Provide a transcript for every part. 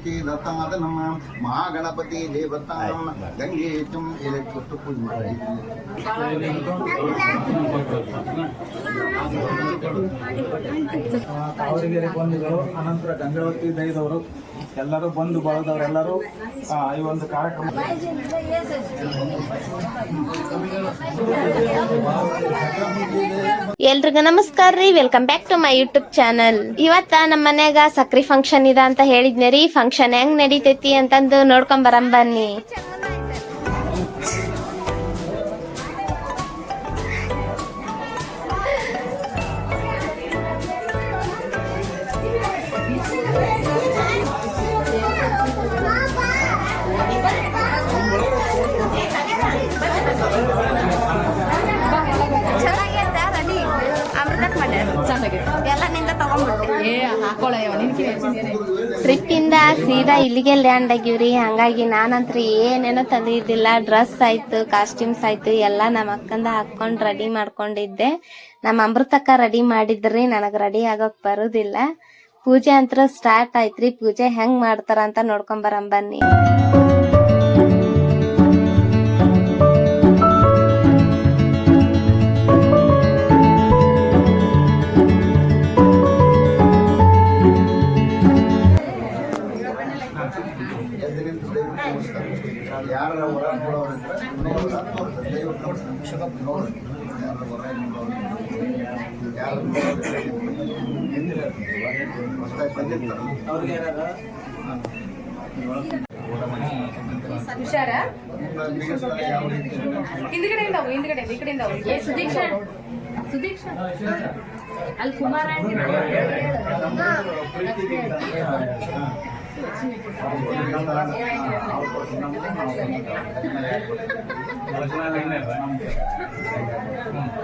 ಚೇದತಾದ ನಮ್ಮ ಮಹಾಗಣಪತಿ ದೇವತಾಂ ಗಂಗೇಶಂ ಇಲ್ಲಿ ಕೊಟ್ಟು ಪೂಜೆ ಮಾಡಿ. ಅವರಿಗೆ ಬಂಧುಗಳು ಅನಂತರ ಗಂಗಾವತಿ ದೈದವರು ಎಲ್ಲರೂ ಬಂದು ಬಳದವರೆಲ್ಲರೂ ಈ ಒಂದು ಕಾರ್ಯಕ್ರಮ. ಎಲ್ರಿಗೂ ನಮಸ್ಕಾರ ರೀ, welcome back to my YouTube channel. ಇವತ್ತ ನಮ್ಮ ಮನ್ಯಾಗ ಸಕ್ರಿ ಫಂಕ್ಷನ್ ಇದೆ ಅಂತ ಹೇಳಿದ್ನಿ ರೀ. ಫಂಕ್ಷನ್ ಹೆಂಗ್ ನಡೀತೈತಿ ಅಂತಂದು ನೋಡ್ಕೊಂಡ್ ಬರಂ ಬನ್ನಿ. ಟ್ರಿಪ್ ಇಂದ ಸೀದಾ ಇಲ್ಲಿಗೆ ಲ್ಯಾಂಡ್ ಆಗಿವ್ರಿ. ಹಂಗಾಗಿ ನಾನಂತ್ರಿ ಏನೇನೋ ತಂದಿದ್ದಿಲ್ಲ. ಡ್ರೆಸ್ ಆಯ್ತು, ಕಾಸ್ಟ್ಯೂಮ್ಸ್ ಆಯ್ತು, ಎಲ್ಲಾ ನಮ್ಮ ಅಕ್ಕಂದ ಹಾಕೊಂಡ್ ರೆಡಿ ಮಾಡ್ಕೊಂಡಿದ್ದೆ. ನಮ್ಮ ಅಮೃತಕ್ಕ ರೆಡಿ ಮಾಡಿದ್ರಿ, ನನಗ್ ರೆಡಿ ಆಗೋಕ್ ಬರುದಿಲ್ಲ. ಪೂಜೆ ಅಂತ ಸ್ಟಾರ್ಟ್ ಆಯ್ತ್ರಿ. ಪೂಜೆ ಹೆಂಗ್ ಮಾಡ್ತಾರ ಅಂತ ನೋಡ್ಕೊಂಡ್ ಬರಂ ಬನ್ನಿ. ಯಾರ ಹೊರ ನೋಡೋರಂದ್ರೆ ನೋಡಿ ಯಾರು ಹೊಸದಾಗಿ ಬಂದಿರ್ತಾರೆ ಅವ್ರಿಗೆ ಹುಷಾರ ಹಿಂದ್ಗಡೆಯಿಂದ ಈ ಕಡೆಯಿಂದ ಸುದೀಕ್ಷಾ ಸುದೀಕ್ಷಾ ಅಲ್ಲಿ ಕುಮಾರ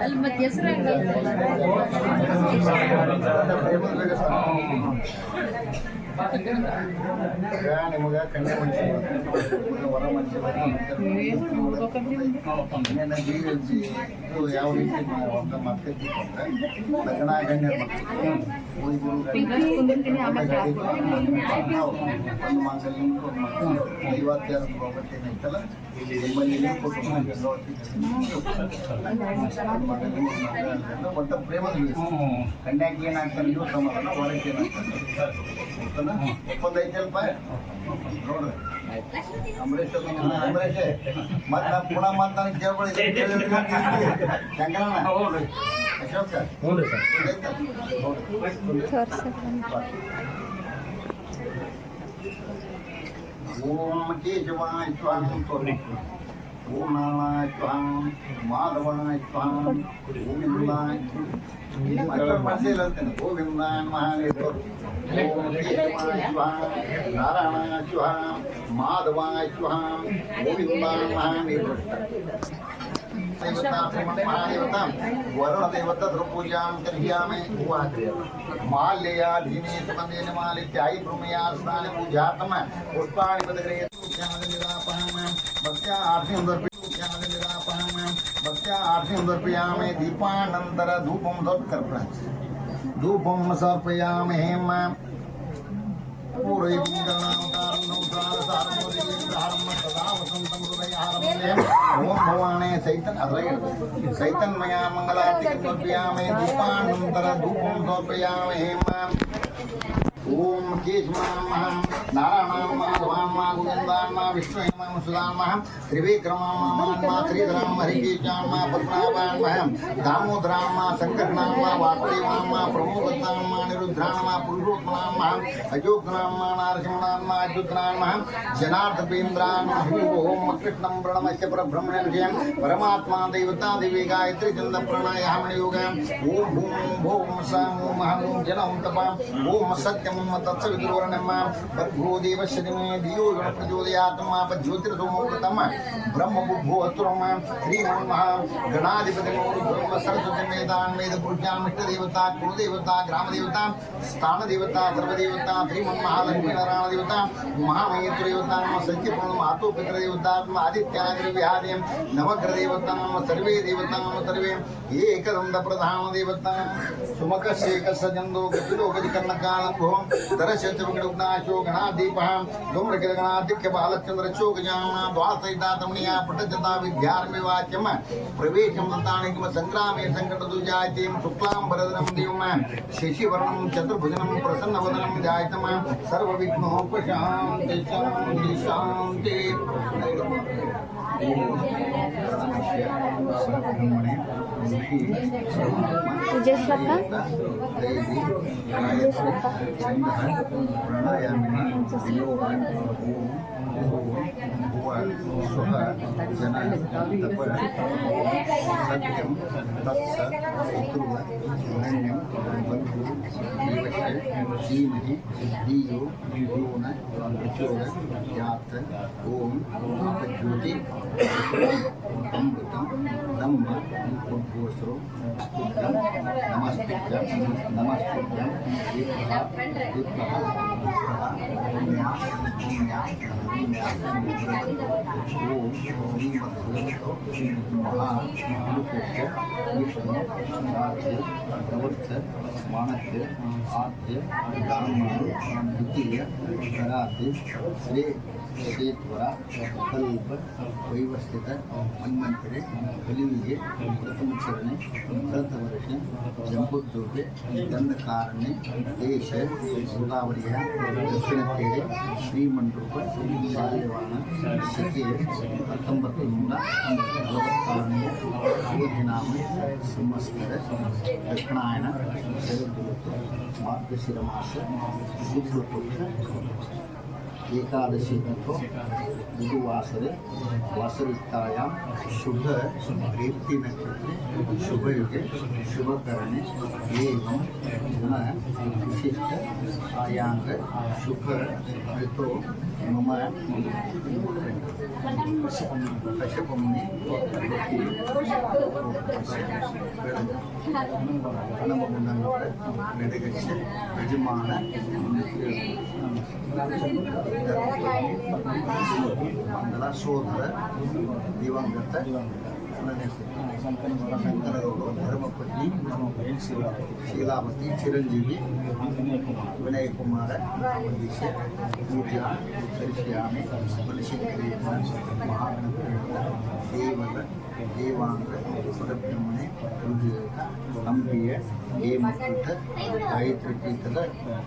ಅಲ್ಲಿ ಮತ್ತೆ ಹೆಸರು ನಿಮಗೆ ಕನ್ಯಾ ಮನುಷ್ಯ ಹೊರ ಮನುಷ್ಯ ಯಾವ ರೀತಿ ಮಾಡ್ತಿರ್ತೀವಿ ಅಂದ್ರೆ ಲಗ್ನ ಗಣ್ಯ ಐತಲ್ಲ ಒಟ್ಟ ಪ್ರೇಮದ ಕನ್ಯಾಗಿ ಏನಾಗ್ತಾನೆ ನೀವು ಸಮಾಧಾನ ಹೊರಗೆ ಏನಾಗ್ತಾನೆ ಒಪ್ಪಂದ ಐತಲ್ಪ ನೋಡ್ರಿ. ಅಂಬರೀಷ್ ಮತ್ತೆ ನಾ ಪುನಃ ಮತ್ತೆ ನನಗೆ ಕೇಳ್ಕೊಳ್ಳಿ ಅಶೋಕ್ ಸರ್ ಓಂ ಕೇಶವಾಯ ಸ್ವಾಹ ಓಂ ನಾರಾಯಣ ಸ್ವಾಹ ಮಾಧವಾಯ ಸ್ವಾಹ ಗೋವಿಂದಾಯ ಮನಸ್ಸಲ್ಲಿ ಅಂತೇನೆ ಗೋವಿಂದಾಯ ಮಹಾದೇವ ಓಂ ಕೇಶವಾಯ ಸ್ವಾಹ ನಾರಾಯಣ ಸ್ವಾಹ ಮಾಧವಾಯ ಸ್ವಾಹ ಗೋವಿಂದಾಯ ಮಹಾದೇವ महादेवता वरुण देवता ध्रुवपूजां करिष्यामि माल्यया धीने सुगन्धेन मालित्यायि भ्रूमया स्नाने पूजातम पुष्पाणि पदग्रहीतु ध्याननिरापहं भक्त्या आर्तिं समर्पयामि दीपानन्तर धूपं समर्पयामि हेम ओम भवाने चैतन्मया मंगलारती समर्पयामि दीपानंतर धूपं समर्पयामि हेम ओम केशवान् नारायणान् माधवान् गोविन्दान् विष्णुं सुदान् त्रिविक्रमान् श्रीधरान् हरिकेशान् पद्मनाभान् दामोदरान् शङ्करनान् वासुदेवान् प्रमोदान् निरुद्रान् पुरुषोत्तमान् अयोग्नान् नारसिंहान् अच्युतान् जनार्दपेन्द्रान् ओम कृष्णं प्रणमस्य परब्रह्मण्यं परमात्मा देवता देवी गायत्री चंद प्राणायाम योग ओम भूम भौम सं ओम हं जनं तपा ओम सत्यं तत्सवितुर्वरेण्यं भर्गो देवस्य धीमहि धियो यो न प्रचोदयात् मा ज्योतिर्सोमोऽमृतं ब्रह्म बुद्धोऽस्तुरं श्रीमन्महा गणाधिपतिं ब्रह्म सरस्वती वेदान् वेदपुरुषां इष्टदेवता कुलदेवता ग्रामदेवता स्थानदेवता सर्वदेवता श्रीमन्महालक्ष्मीनारायण देवता महामहेश्वरदेवता सच्चिपूर्ण मातु पितृदेवता आदित्यादिव्याहार्यं नवग्रहदेवता सर्वे देवता सर्वे एकदन्त प्रधान देवता सुमकस्यैकस्य जन्दो गतिलो गतिकर्णकालं भुवं दरशत्रगणाशो गणादीपः धूम्रकिरणगणादिक्य बालचन्द्रचोकजाम द्वासहितातमनीया पटजता विद्यार्मिवाच्यम प्रवेशं दत्तानिकम संग्रामे संकटदुजायतीं शुक्लां वरदनं देवं शशिवर्णं चतुर्भुजनं प्रसन्नवदनं ध्यायतम सर्वविघ्नोपशान्ति शान्ति शान्ति ವಿಜಯಶ್ವಕ್ಕ सत्यं तत्सत् धन्यं बन्धु धीमहि धियो यो न प्रचोदयात् ॐ ज्योति अमृतं ब्रह्म उद्घोषो नमस्ते नमस्ते विष्णु प्रवृत्त मानस्य आद्य ब्राह्मण द्वितीय कराते श्री श्वेतवरा कल्प वैवस्थित मन्वंतरे कलियुगे प्रथम चरणे शतवर्ष जंबुद्दूपे दंडकारण्ये देश गोदावरिಯ ದಕ್ಷಿಣ ತೀರೆ ಶ್ರೀಮಂಟೂಪ ಶಾಲ್ಯವಾನ ಶಕೆ 1946 ಯೋಜನಾಮ ಸಂವತ್ಸರ ದಕ್ಷಿಣಾಯನ ಶರದೃತು ಮಾರ್ಗಶಿರ ಮಾಸ ಶುಕ್ಲ ಪಕ್ಷ एकादशी को बुधवासरे वासरिकायां शुभ रेवती नक्षत्रे शुभ युगे शुभ करणे एवं गुण विशिष्ट आयांग शुभ ऋतो मम कश्यपमुनि नडगच्छ यजमान ಮಂಗಲ ಸೋದರ ದಿವಂಗತ ಶಂಕರಗೌಡ ಧರ್ಮಪತ್ನಿ ಶೀಲಾವತಿ ಚಿರಂಜೀವಿ ವಿನಯ ಕುಮಾರ ಪೂಜಾ ಕರಿಷ್ಯಾಮಿ ಬಲಶಂಕರಿ ಮಹಾಗಣಪತಿ ದೇವರ ದೇವಾಂಗ ಪರಬ್ರಹ್ಮಣೆ ರುಜಿರೇಖ ಹಂಪಿಯ ಹೇಮಕೂಟ ಗಾಯತ್ರಿ ಪೀಠದ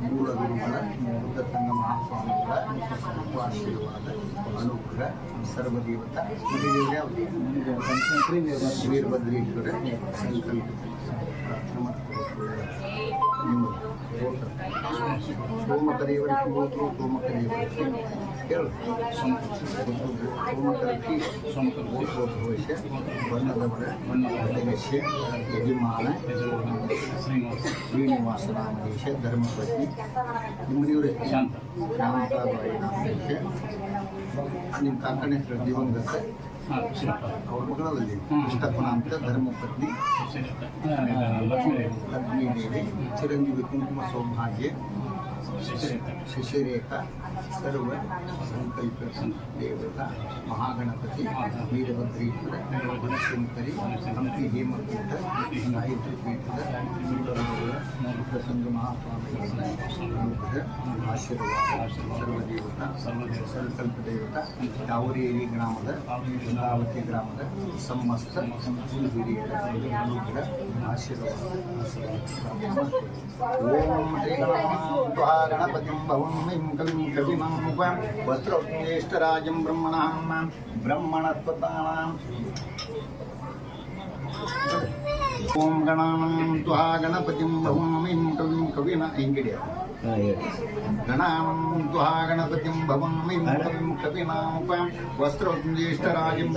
ಮೂಲ ಗುರುಗಳ ಬುದ್ಧ ಸಂಘ ಮಹಾಸ್ವಾಮಿಗಳ ಆಶೀರ್ವಾದ ಅನುಗ್ರಹ ಸರ್ವದೇವತಾ ವೀರಭದ್ರೇಶ್ವರ ಸಂಕಲ್ಪ ಸೋಮಕರೇವರ ಸೋಮಕರೇವರ ಹೇಳು ಸೋಮಕರಕ್ಕೆ ಸೋಮಕರೋಷ ಬಣ್ಣದವರ ಬಣ್ಣದಗಶ್ಯ ಯಜಮಾನ ಶ್ರೀನಿವಾಸರಾಮದೇಶ ಧರ್ಮಪತ್ನಿ ನಿಮ್ಮನೆಯವರೇ ಶಾಂತಾಬಾಯಿ ನಾಮದೇಶ ನಿಮ್ಮ ಕಾಕನ ಹೆಸರು ದಿವಂಗತ ಅವ್ರ ಮಗಳಲ್ಲಿ ಕೃಷ್ಣಪ್ಪನ ಅಂತ ಧರ್ಮಪತ್ನಿ ಲಕ್ಷ್ಮೀದೇವಿ ಚಿರಂಜೀವಿ ಕುಂಕುಮ ಸೌಭಾಗ್ಯ ಶಶಿರೇಖಾ ಸರ್ವ ಸಂಕಲ್ಪ ದೇವತಾ ಮಹಾಗಣಪತಿ ವೀರಭದ್ರೇಶ್ವರ ಬನಶಂಕರಿ ಹಂಪಿ ಹೇಮಕೂಟ ಗಾಯತ್ರಿ ಪೀಠದ ಪ್ರಸಂಗ ಮಹಾಸ್ವಾಮಿಗಳ ಅನುಗ್ರಹ ಆಶೀರ್ವಾದ ಸರ್ವದೇವತಾ ಸಂಕಲ್ಪ ದೇವತಾ ದಾವರೇರಿ ಗ್ರಾಮದ ಗಂಗಾವತಿ ಗ್ರಾಮದ ಸಮಸ್ತ ಹಿರಿಯರ ಅನುಗ್ರಹ ಆಶೀರ್ವಾದ ಓಂ ಶ್ರೀ ಗಣಪತಿಂ ಭವಂ ಕವಿಂ ಕವಿಮಾಂ ವಸ್ತ್ರಜ್ಯೇಷ್ಠರಾಜಂ ಬ್ರಹ್ಮಣಸ್ಪತಾನಾಂ ಓಂ ಗಣಾನಾಂ ತ್ವಾ ಗಣಪತಿಂ ಭವಂ ಕವಿಂ ಕವಿನ ಹಿಂಗಿಡಿಯ ಗಣಾನಾಂ ತ್ವಾ ಗಣಪತಿಂ ಭವಂ ಕವಿಂ ಕವಿನಾಂ ವಸ್ತ್ರಜ್ಯೇಷ್ಠರಾಜಂ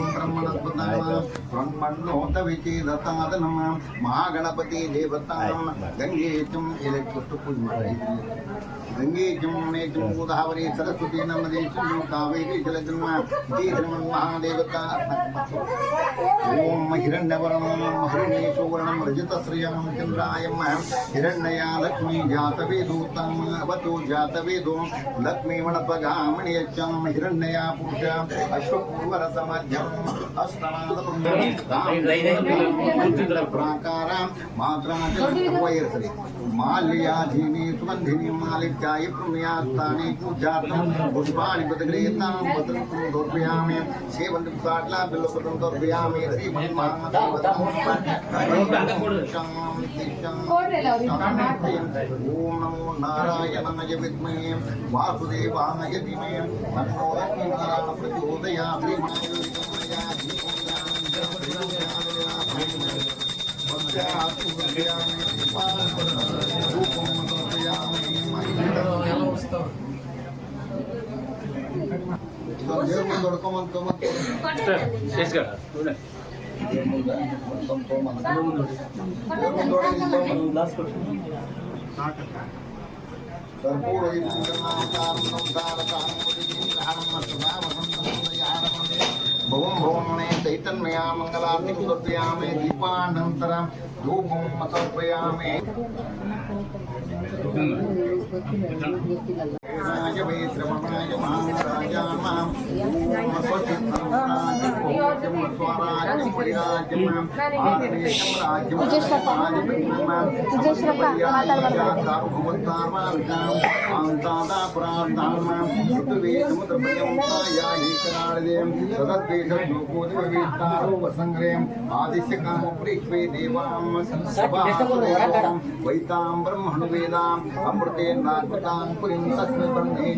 ಬ್ರಹ್ಮಣಸ್ಪತಾನಾಂ ಬ್ರಹ್ಮಣ್ಣೋತ ವಿಚೇದತಾದನಂ ಮಹಾಗಣಪತಿ ದೇವತಾಂ ಗಂಗೇಚಂ ಎಲೆ ಕೊಟ್ಟು ಪೂಜೆ ಮಾಡಿ ಗಂಗೆ ಜಮುನೆ ಗೋದಾವರಿ ಸರಸ್ವತಿ ನರ್ಮದೆ ಸಿಂಧು ಕಾವೇರಿ ಜಲಜನ್ಮ ಮಹಾದೇವತಾ ಓಂ ಹಿರಣ್ಯವರ್ಣಂ ಹರಿಣೇಶೋವರ್ಣಂ ರಜತಶ್ರಿಯಂ ಚಂದ್ರಾಯಂ ಹಿರಣ್ಯಯ ಲಕ್ಷ್ಮೀ ಜಾತವೇದೂತಂ ಅವತು ಜಾತವೇದೋ ಲಕ್ಷ್ಮೀ ವಣಪಗಾಮಣಿಯಚ್ಚಂ ಹಿರಣ್ಯಯ ಪುರುಷ ಅಶ್ವಪೂರ್ವರಸಮಧ್ಯಂ ಅಸ್ತಮಾದ ಪ್ರಾಕಾರ ಮಾತ್ರಾಂಚಲವೈರ್ಸರಿ ಮಾಲ್ಯಾಧೀನಿ ಸುಗಂಧಿನಿ ಮಾಲಿಕ್ಯಾಯ ಪುಣ್ಯಾಸ್ತಾನಿ ಪೂಜಾರ್ಥಂ ಪುಷ್ಪಾಣಿ ಬದಗ್ರೇತಾಂ ಪತಂತು ದೋರ್ಪಯಾಮಿ ಸೇವಂತಿ ಸಾಟ್ಲಾ ಬಿಲ್ಲಪತಂ ದೋರ್ಪಯಾಮಿ ಶ್ರೀ ಮಹಾದೇವತಾಂ ಓಂ ನಮೋ ನಾರಾಯಣಾಯ ವಿದ್ಮಹೇ ವಾಸುದೇವಾಯ ಧೀಮಹಿ ತನ್ನೋ ಲಕ್ಷ್ಮೀನಾರಾಯಣ ಪ್ರಚೋದಯಾತ್ भवं भवने चैतन्मया मंगलार्तिं समर्पयामि दीपानन्तरं धूपं समर्पयामि राज वे श्रवणाय महाराजानां ओम स्वस्तिं स्वराज्यं परिराज्यं आदेशं राज्यं आंतादा प्रार्थानां पृथ्वी समुद्रमयं तायाहीकराळदें सदद्वेषं लोकोदिवेत्तारो वसंग्रें आदिश्य कामप्रीक्ष्वे देवां सभासुरें वैतां ब्रह्मणु वेदां अमृतेन नागतां पुरीं तस्मै ब्रह्मे च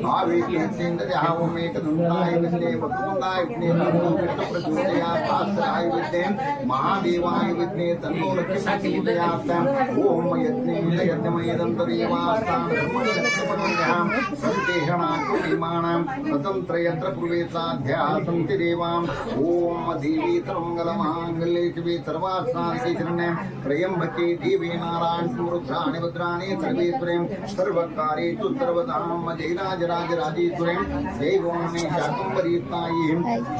आवेके सेन्द्रयावमेकदन्ताय विद्ये वक्रतुण्डाय विद्ये तन्नो विष्णुप्रचोदयात् शास्त्राय विद्ये महादेवाय विद्ये तन्नो लक्ष्मी प्रचोदयात् ओम यज्ञमयदन्तदेवास्तां ब्रह्मण्यं सन्तेषणाकुलिमानां स्वतन्त्रयत्र पूर्वेसाध्या सन्ति देवां ओम देवी सर्वमङ्गलमाङ्गल्ये शिवे सर्वार्थसाधिके शरण्ये त्र्यम्बके देवी नारायण रुद्राणि भद्राणि सर्वेश्वरीं सर्वकार्येषु सर्वदां जयराजराजराजेश्वरीं देवोमे शाकम्भरीतायै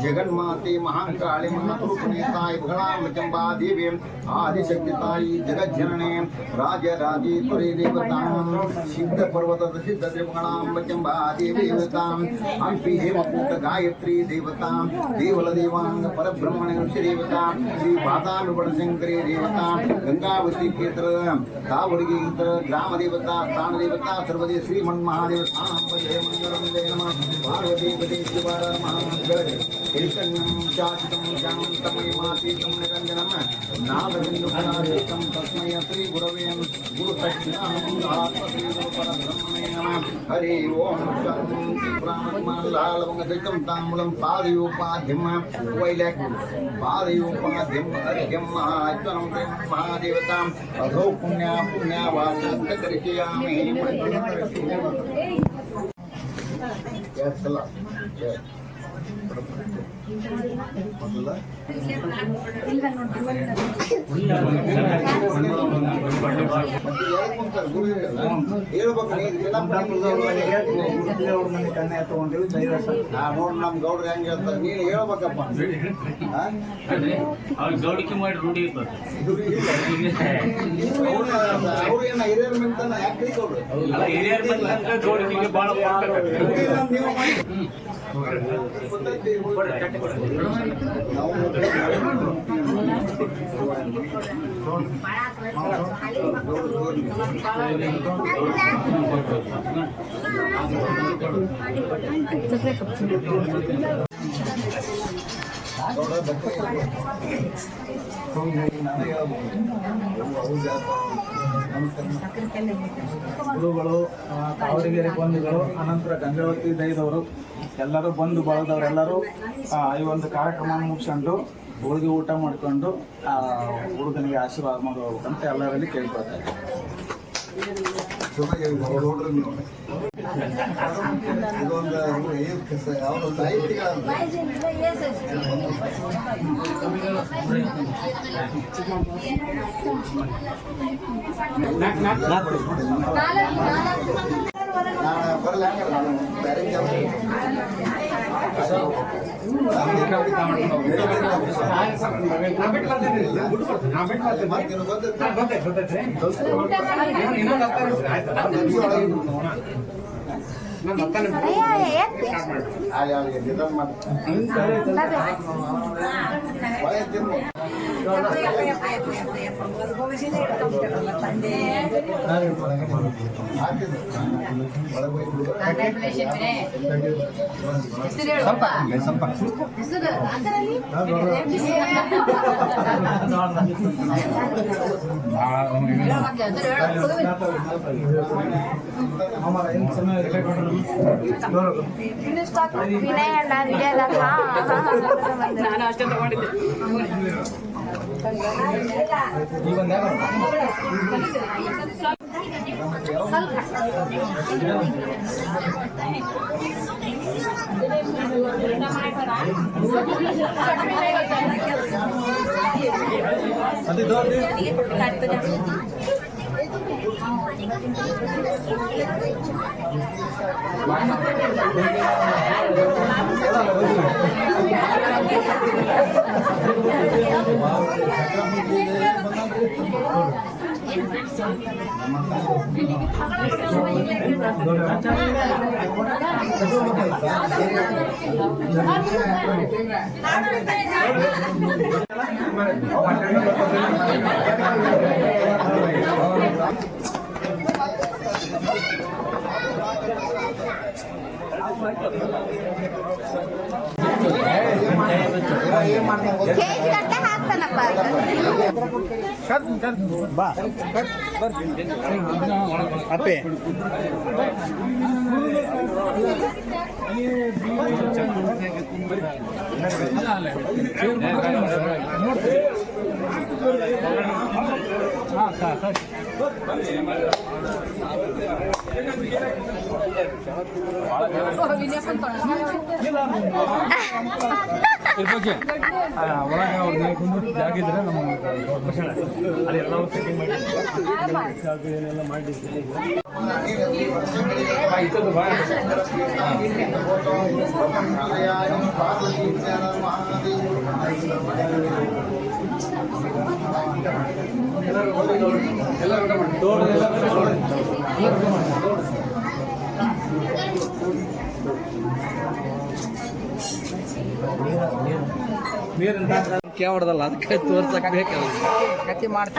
जगन्माते महाकाली महापुरुषनेताय भगणाम्बचम्बा देवीं आदिशक्तितायै जगज्जनने राजराजेश्वरी देवतां सिद्धपर्वतसिद्धदेवगणाम्बचम्बा देवी देवतां हम्पि हेमकूट गायत्री देवतां देवलदेवांग परब्रह्मणे देवतां श्री बातानुगुणशंकरी देवतां गंगावती क्षेत्र कावड़गी ग्राम देवता स्थान देवता सर्वदे श्रीमन्महादेव स्थानं वन्दे मंगलं जय नमः पार्वती पते शिवार महामंगल चैतन्यं चाचितं शान्तमयमातीतं निरञ्जनं नादबिन्दुकलातीतं तस्मै श्री गुरवे गुरुतस्मै नमः हरि ओम शान्ति ब्राह्मणलालवङ्गदितं ताम्बूलं पादयोपाध्यं वैलक् पादयोपाध्यं अर्घ्यं महात्मनं महादेवताम् अधो पुण्यावाचं करिष्यामि ನಮ್ ಗೌಡ್ರು ಹೆಂಗ್ ಹೇಳ್ತಾರೆ ನೀನು ಹೇಳ್ಬೇಕಪ್ಪ ಗೌಡಿಕೆ ಮಾಡಿ ರೂಢಿ ಇರ್ತದೆ ಅವ್ರು ಏನ ಹಿರಿಯರ ಮಿಂತಾನ ಯಾಕೆ ಗೌಡ್ರು ಹಿರಿಯರ ಗೌಡಿಕೆಗೆ ಬಹಳ ಗುರುಗಳು ಕಾವಡಿಗೆರೆ ಬಂಧುಗಳು ಅನಂತರ ಗಂಗಾವತಿ ದೈದವರು ಎಲ್ಲರೂ ಬಂದು ಬಳದವರೆಲ್ಲರೂ ಈ ಒಂದು ಕಾರ್ಯಕ್ರಮ ಮುಗಿಸ್ಕೊಂಡು ಹೋಳಿಗೆ ಊಟ ಮಾಡ್ಕೊಂಡು ಹುಡುಗನಿಗೆ ಆಶೀರ್ವಾದ ಮಾಡಿ ಹೋಗ್ಬೇಕಂತ ಎಲ್ಲರಲ್ಲಿ ಕೇಳ್ಕೊಳ್ತಾರೆ. ಇದೊಂದು ಅವರು ಸಾಹಿತ್ಯಗಳಂತ ನಾನು ಬರಲ್ಲ ನಾನು ಬೇರೆ ಕೆಲಸ ವಿನಯ್ ಅಣ್ಣ ವಿಡಿಯೋದಾಗ ನಾನು ಅಷ್ಟೇ ತಗೊಂಡಿದ್ದೆ. ಕೇಕ್ ಗಟ್ಟೆ ಹಾಕ್ತಾನಪ್ಪ ಅಪ್ಪೆ ಒಳಗೆ ಅವ್ರಿಗೆ ಕುಂದು ಜಾಗ ಇದ್ರೆ ನಮ್ಮ ಅಲ್ಲಿ ಎಲ್ಲ ಸೆಟ್ಟಿಂಗ್ ಮಾಡಿ ಏನೆಲ್ಲ ಮಾಡಿದ್ದೀವಿ. ಕೇವಡದಲ್ಲ ಅದಕ್ಕೆ ತೋರ್ಸಕ್ ಬೇಕಲ್ಲ.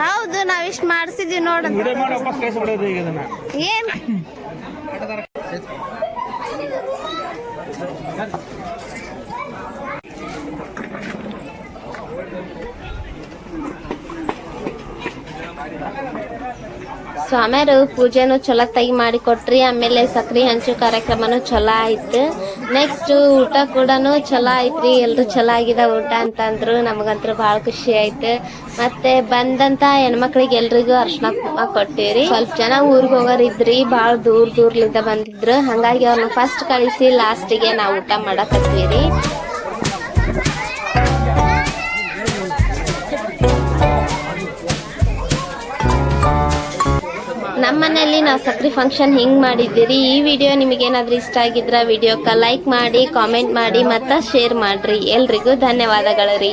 ಹೌದು ನಾವಿಷ್ಟು ಮಾಡಿಸಿದ್ವಿ ನೋಡ ಏನ್ ಸ್ವಾಮಿಯರು ಪೂಜೆನೂ ಚಲೋ ತಗಿ ಮಾಡಿ ಕೊಟ್ರಿ. ಆಮೇಲೆ ಸಕ್ರಿ ಹಂಚು ಕಾರ್ಯಕ್ರಮನೂ ಚಲೋ ಆಯ್ತು. ನೆಕ್ಸ್ಟ್ ಊಟ ಕೂಡ ಚಲೋ ಐತ್ರಿ. ಎಲ್ರು ಚಲೋ ಆಗಿದೆ ಊಟ ಅಂತಂದ್ರು. ನಮಗಂತೂ ಭಾಳ ಖುಷಿ ಆಯ್ತು. ಮತ್ತೆ ಬಂದಂತ ಹೆಣ್ಮಕ್ಳಿಗೆ ಎಲ್ರಿಗೂ ಅರ್ಶಿನ ಕುಂಕುಮ ಕೊಟ್ಟಿವ್ರಿ. ಸ್ವಲ್ಪ ಜನ ಊರಿಗೆ ಹೋಗೋರಿದ್ರಿ, ಭಾಳ ದೂರ್ಲಿಂದ ಬಂದಿದ್ರು. ಹಂಗಾಗಿ ಅವ್ರನ್ನ ಫಸ್ಟ್ ಕಳಿಸಿ ಲಾಸ್ಟಿಗೆ ನಾವು ಊಟ ಮಾಡಕತ್ತೀರಿ. ನಮ್ಮ ಮನೆಯಲ್ಲಿ ನಾವು ಸಕ್ರಿ ಫಂಕ್ಷನ್ ಹಿಂಗ್ ಮಾಡಿದ್ದೀರಿ. ಈ ವಿಡಿಯೋ ನಿಮಗೇನಾದ್ರೂ ಇಷ್ಟ ಆಗಿದ್ರೆ ವಿಡಿಯೋಕ್ಕೆ ಲೈಕ್ ಮಾಡಿ, ಕಾಮೆಂಟ್ ಮಾಡಿ, ಮತ್ತು ಶೇರ್ ಮಾಡ್ರಿ. ಎಲ್ರಿಗೂ ಧನ್ಯವಾದಗಳು ರೀ.